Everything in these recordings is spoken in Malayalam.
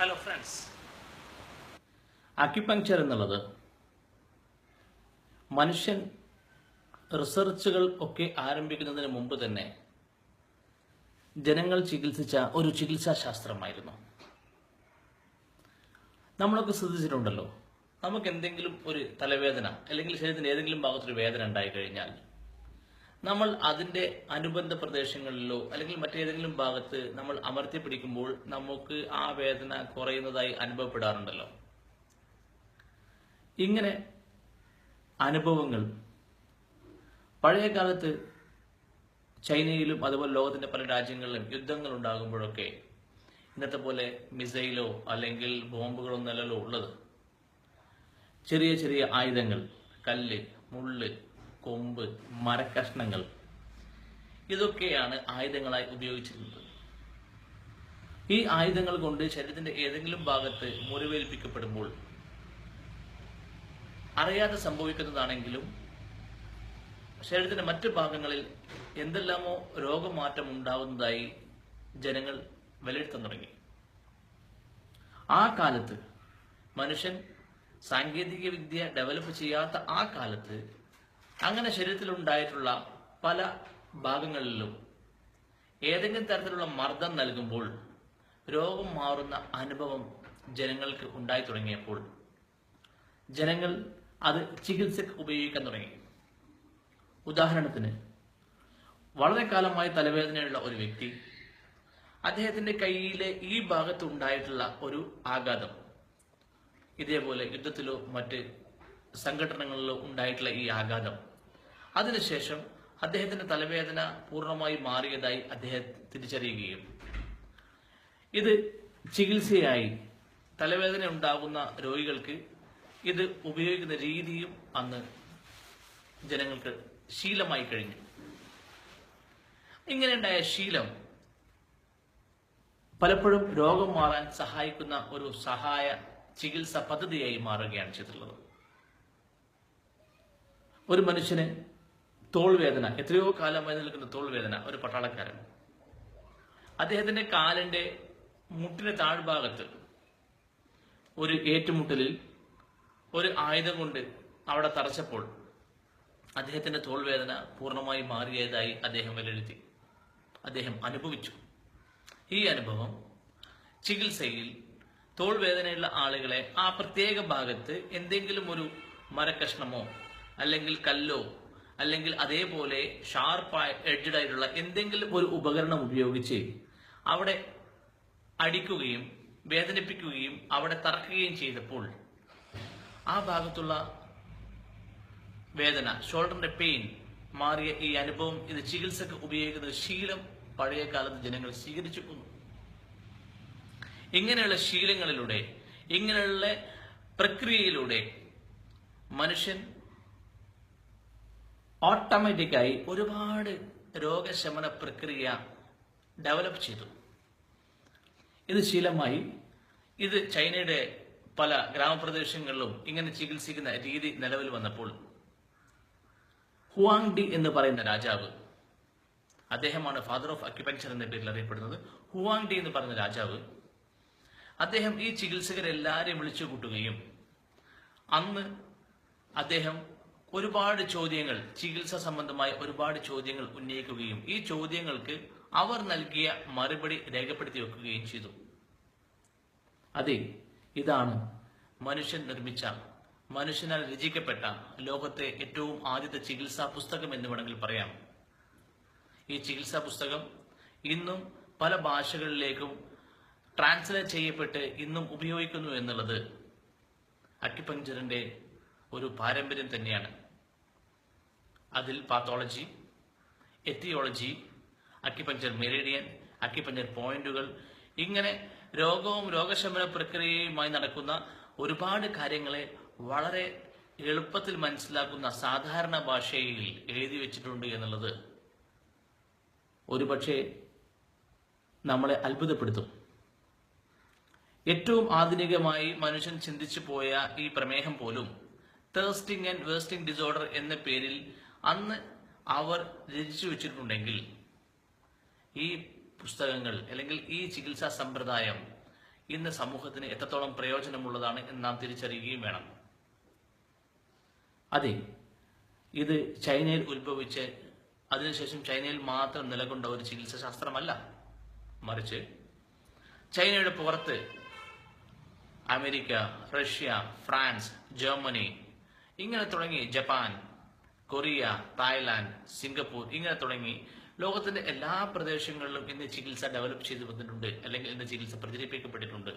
ഹലോ ഫ്രണ്ട്സ്, അക്യുപങ്ക്ചർ എന്നുള്ളത് മനുഷ്യൻ റിസർച്ചുകൾ ഒക്കെ ആരംഭിക്കുന്നതിന് മുമ്പ് തന്നെ ജനങ്ങൾ ചികിത്സിച്ച ഒരു ചികിത്സാ ശാസ്ത്രമായിരുന്നു. നമ്മളൊക്കെ ശ്രദ്ധിച്ചിട്ടുണ്ടല്ലോ, നമുക്ക് എന്തെങ്കിലും ഒരു തലവേദന അല്ലെങ്കിൽ ശരീരത്തിന്റെ ഏതെങ്കിലും ഭാഗത്തൊരു വേദന ഉണ്ടായി കഴിഞ്ഞാൽ നമ്മൾ അതിന്റെ അനുബന്ധ പ്രദേശങ്ങളിലോ അല്ലെങ്കിൽ മറ്റേതെങ്കിലും ഭാഗത്ത് നമ്മൾ അമർത്തി പിടിക്കുമ്പോൾ നമുക്ക് ആ വേദന കുറയുന്നതായി അനുഭവപ്പെടാറുണ്ടല്ലോ. ഇങ്ങനെ അനുഭവങ്ങൾ പഴയ കാലത്ത് ചൈനയിലും അതുപോലെ ലോകത്തിന്റെ പല രാജ്യങ്ങളിലും യുദ്ധങ്ങൾ ഉണ്ടാകുമ്പോഴൊക്കെ ഇന്നത്തെ പോലെ മിസൈലോ അല്ലെങ്കിൽ ബോംബുകളൊന്നല്ലല്ലോ ഉള്ളത്. ചെറിയ ചെറിയ ആയുധങ്ങൾ, കല്ല്, മുള്ള്, കൊമ്പ്, മരക്കഷ്ണങ്ങൾ, ഇതൊക്കെയാണ് ആയുധങ്ങളായി ഉപയോഗിച്ചിരുന്നത്. ഈ ആയുധങ്ങൾ കൊണ്ട് ശരീരത്തിന്റെ ഏതെങ്കിലും ഭാഗത്ത് മുറിവേൽപ്പിക്കപ്പെടുമ്പോൾ അറിയാതെ സംഭവിക്കുന്നതാണെങ്കിലും ശരീരത്തിന്റെ മറ്റു ഭാഗങ്ങളിൽ എന്തെല്ലാമോ രോഗമാറ്റം ഉണ്ടാകുന്നതായി ജനങ്ങൾ വിലയിരുത്താൻ തുടങ്ങി. ആ കാലത്ത് മനുഷ്യൻ സാങ്കേതിക വിദ്യ ഡെവലപ്പ് ചെയ്യാത്ത ആ കാലത്ത് അങ്ങനെ ശരീരത്തിലുണ്ടായിട്ടുള്ള പല ഭാഗങ്ങളിലും ഏതെങ്കിലും തരത്തിലുള്ള മർദ്ദം നൽകുമ്പോൾ രോഗം മാറുന്ന അനുഭവം ജനങ്ങൾക്ക് ഉണ്ടായി തുടങ്ങിയപ്പോൾ ജനങ്ങൾ അത് ചികിത്സക്ക് ഉപയോഗിക്കാൻ തുടങ്ങി. ഉദാഹരണത്തിന്, വളരെ കാലമായി തലവേദനയുള്ള ഒരു വ്യക്തി, അദ്ദേഹത്തിന്റെ കൈയിലെ ഈ ഭാഗത്ത് ഉണ്ടായിട്ടുള്ള ഒരു ആഘാതം, ഇതേപോലെ യുദ്ധത്തിലോ മറ്റ് സംഘടനകളിലോ ഉണ്ടായിട്ടുള്ള ഈ ആഘാതം, അതിനുശേഷം അദ്ദേഹത്തിന്റെ തലവേദന പൂർണ്ണമായി മാറിയതായി അദ്ദേഹം തിരിച്ചറിയുകയും ഇത് ചികിത്സയായി തലവേദന ഉണ്ടാകുന്ന രോഗികൾക്ക് ഇത് ഉപയോഗിക്കുന്ന രീതിയും അന്ന് ജനങ്ങൾക്ക് ശീലമായി കഴിഞ്ഞു. ഇങ്ങനെയുണ്ടായ ശീലം പലപ്പോഴും രോഗം മാറാൻ സഹായിക്കുന്ന ഒരു സഹായ ചികിത്സാ പദ്ധതിയായി മാറുകയാണ് ചെയ്തിട്ടുള്ളത്. ഒരു മനുഷ്യന് തോൾവേദന, എത്രയോ കാലമായി നിൽക്കുന്ന തോൾവേദന, ഒരു പട്ടാളക്കാരൻ, അദ്ദേഹത്തിന്റെ കാലിന്റെ മുട്ടിന്റെ താഴ്ഭാഗത്ത് ഒരു ഏറ്റുമുട്ടലിൽ ഒരു ആയുധം കൊണ്ട് അവിടെ തറച്ചപ്പോൾ അദ്ദേഹത്തിന്റെ തോൾവേദന പൂർണ്ണമായി മാറിയതായി അദ്ദേഹം വിലയിരുത്തി, അദ്ദേഹം അനുഭവിച്ചു. ഈ അനുഭവം ചികിത്സയിൽ തോൾവേദനയുള്ള ആളുകളെ ആ പ്രത്യേക ഭാഗത്ത് എന്തെങ്കിലും ഒരു മരക്കഷ്ണമോ അല്ലെങ്കിൽ കല്ലോ അല്ലെങ്കിൽ അതേപോലെ ഷാർപ്പായ എഡ്ജഡ് ആയിട്ടുള്ള എന്തെങ്കിലും ഒരു ഉപകരണം ഉപയോഗിച്ച് അവിടെ അടിക്കുകയും വേദനിപ്പിക്കുകയും അവിടെ തറക്കുകയും ചെയ്തപ്പോൾ ആ ഭാഗത്തുള്ള വേദന, ഷോൾഡറിന്റെ പെയിൻ മാറിയ ഈ അനുഭവം, ഇത് ചികിത്സക്ക് ഉപയോഗിക്കുന്ന ശീലം പഴയ കാലത്ത് ജനങ്ങൾ സ്വീകരിച്ചു പോന്നു. ഇങ്ങനെയുള്ള ശീലങ്ങളിലൂടെ, ഇങ്ങനെയുള്ള പ്രക്രിയയിലൂടെ മനുഷ്യൻ ഓട്ടോമാറ്റിക്കായി ഒരുപാട് രോഗശമന പ്രക്രിയ ഡെവലപ്പ് ചെയ്തു. ഇത് ശീലമായി. ഇത് ചൈനയുടെ പല ഗ്രാമപ്രദേശങ്ങളിലും ഇങ്ങനെ ചികിത്സിക്കുന്ന രീതി നിലവിൽ വന്നപ്പോൾ ഹുവാങ് ഡി എന്ന് പറയുന്ന രാജാവ്, അദ്ദേഹമാണ് ഫാദർ ഓഫ് അക്യുപങ്ക്ചർ എന്ന പേരിൽ അറിയപ്പെടുന്നത്. ഹുവാങ് ഡി എന്ന് പറയുന്ന രാജാവ്, അദ്ദേഹം ഈ ചികിത്സകരെല്ലാരെയും വിളിച്ചു കൂട്ടുകയും അന്ന് അദ്ദേഹം ഒരുപാട് ചോദ്യങ്ങൾ, ചികിത്സ സംബന്ധമായ ഒരുപാട് ചോദ്യങ്ങൾ ഉന്നയിക്കുകയും ഈ ചോദ്യങ്ങൾക്ക് അവർ നൽകിയ മറുപടി രേഖപ്പെടുത്തി വെക്കുകയും ചെയ്തു. അതെ, ഇതാണ് മനുഷ്യൻ നിർമ്മിച്ച, മനുഷ്യനാൽ രചിക്കപ്പെട്ട ലോകത്തെ ഏറ്റവും ആദ്യത്തെ ചികിത്സാ പുസ്തകം എന്ന് വേണമെങ്കിൽ പറയാം. ഈ ചികിത്സാ പുസ്തകം ഇന്നും പല ഭാഷകളിലേക്കും ട്രാൻസ്ലേറ്റ് ചെയ്യപ്പെട്ട് ഇന്നും ഉപയോഗിക്കുന്നു എന്നുള്ളത് അക്യുപങ്ക്ചറിന്റെ ഒരു പാരമ്പര്യം തന്നെയാണ്. അതിൽ പാത്തോളജി, എത്തിയോളജി, അക്യുപങ്ക്ചർ മെറിഡിയൻ, അക്യുപങ്ക്ചർ പോയിന്റുകൾ, ഇങ്ങനെ രോഗവും രോഗശമന പ്രക്രിയയുമായി നടക്കുന്ന ഒരുപാട് കാര്യങ്ങളെ വളരെ എളുപ്പത്തിൽ മനസ്സിലാക്കുന്ന സാധാരണ ഭാഷയിൽ എഴുതി വെച്ചിട്ടുണ്ട് എന്നുള്ളത് ഒരുപക്ഷെ നമ്മളെ അത്ഭുതപ്പെടുത്തും. ഏറ്റവും ആധുനികമായി മനുഷ്യൻ ചിന്തിച്ചു പോയ ഈ പ്രമേഹം പോലും തേഴ്സ്റ്റിംഗ് ആൻഡ് വേസ്റ്റിംഗ് ഡിസോർഡർ എന്ന പേരിൽ അന്ന് അവർ രചിച്ചു വെച്ചിട്ടുണ്ടെങ്കിൽ ഈ പുസ്തകങ്ങൾ അല്ലെങ്കിൽ ഈ ചികിത്സാ സമ്പ്രദായം ഇന്ന് സമൂഹത്തിന് എത്രത്തോളം പ്രയോജനമുള്ളതാണ് എന്ന് നാം തിരിച്ചറിയുകയും വേണം. അതെ, ഇത് ചൈനയിൽ ഉത്ഭവിച്ച് അതിനുശേഷം ചൈനയിൽ മാത്രം നിലകൊണ്ട ഒരു ചികിത്സാ ശാസ്ത്രമല്ല. മറിച്ച് ചൈനയുടെ പുറത്ത് അമേരിക്ക, റഷ്യ, ഫ്രാൻസ്, ജർമ്മനി, ഇങ്ങനെ തുടങ്ങി ജപ്പാൻ, കൊറിയ, തായ്ലാന്റ്, സിംഗപ്പൂർ, ഇങ്ങനെ തുടങ്ങി ലോകത്തിന്റെ എല്ലാ പ്രദേശങ്ങളിലും ഇന്ന് ചികിത്സ ഡെവലപ്പ് ചെയ്തു വന്നിട്ടുണ്ട്, അല്ലെങ്കിൽ ഇന്ന് ചികിത്സ പ്രചരിപ്പിക്കപ്പെട്ടിട്ടുണ്ട്.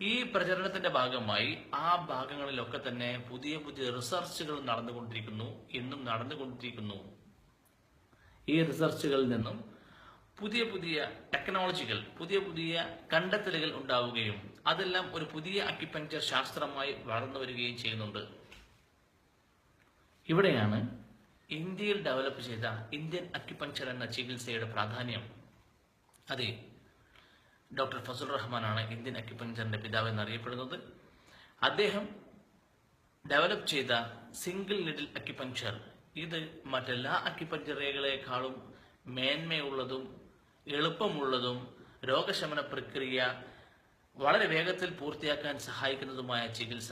ഈ പ്രചരണത്തിന്റെ ഭാഗമായി ആ ഭാഗങ്ങളിലൊക്കെ തന്നെ പുതിയ പുതിയ റിസർച്ചുകൾ നടന്നുകൊണ്ടിരിക്കുന്നു, ഇന്നും നടന്നുകൊണ്ടിരിക്കുന്നു. ഈ റിസർച്ചുകളിൽ നിന്നും പുതിയ പുതിയ ടെക്നോളജികൾ, പുതിയ പുതിയ കണ്ടെത്തലുകൾ ഉണ്ടാവുകയും അതെല്ലാം ഒരു പുതിയ അക്യുപങ്ക്ചർ ശാസ്ത്രമായി വളർന്നു വരികയും ചെയ്യുന്നുണ്ട്. ഇവിടെയാണ് ഇന്ത്യയിൽ ഡെവലപ്പ് ചെയ്ത ഇന്ത്യൻ അക്യുപങ്ക്ചർ എന്ന ചികിത്സയുടെ പ്രാധാന്യം. അതെ, ഡോക്ടർ ഫസൽ റഹ്മാനാണ് ഇന്ത്യൻ അക്യുപങ്ക്ചറിന്റെ പിതാവ് എന്നറിയപ്പെടുന്നത്. അദ്ദേഹം ഡെവലപ്പ് ചെയ്ത സിംഗിൾ നിഡിൽ അക്യുപങ്ക്ചർ ഇത് മറ്റെല്ലാ അക്യുപങ്ക്ചർ രേഖകളെക്കാളും മേന്മയുള്ളതും എളുപ്പമുള്ളതും രോഗശമന പ്രക്രിയ വളരെ വേഗത്തിൽ പൂർത്തിയാക്കാൻ സഹായിക്കുന്നതുമായ ചികിത്സ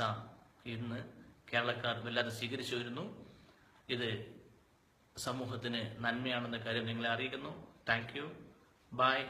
ഇന്ന് കേരളക്കാർ വല്ലാതെ സ്വീകരിച്ചു വരുന്നു. ഇത് സമൂഹത്തിന് നന്മയാണെന്ന കാര്യം നിങ്ങളെ അറിയിക്കുന്നു. Thank you. ബൈ.